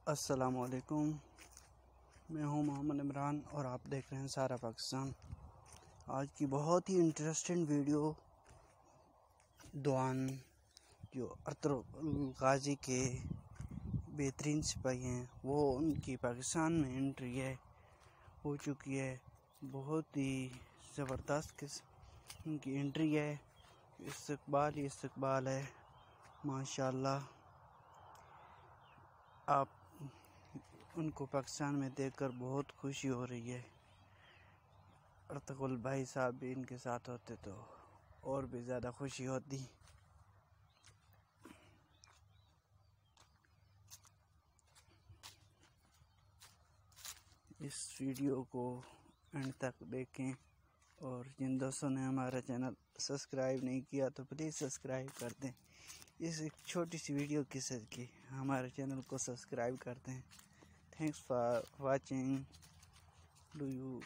السلام علیکم، میں ہوں محمد عمران اور آپ دیکھ رہے ہیں سارا پاکستان۔ آج کی بہت ہی انٹرسٹنگ ویڈیو دوان جو ارطغرل غازی کے بہترین سپاہی ہیں، وہ ان کی پاکستان میں انٹری ہو چکی ہے۔ بہت ہی زبردست قسم کی انٹری ہے، استقبال ہی استقبال ہے ماشاءاللہ۔ آپ ان کو پاکستان میں دیکھ کر بہت خوشی ہو رہی ہے۔ ارتغرل بھائی صاحب بھی ان کے ساتھ ہوتے تو اور بھی زیادہ خوشی ہوتی۔ اس ویڈیو کو اینڈ تک دیکھیں، اور جن دوستوں نے ہمارا چینل سبسکرائب نہیں کیا تو پلیز سبسکرائب کر دیں۔ اس ایک چھوٹی سی ویڈیو کے صدقے ہمارے چینل کو سبسکرائب کر دیں۔ Thanks for watching. Do you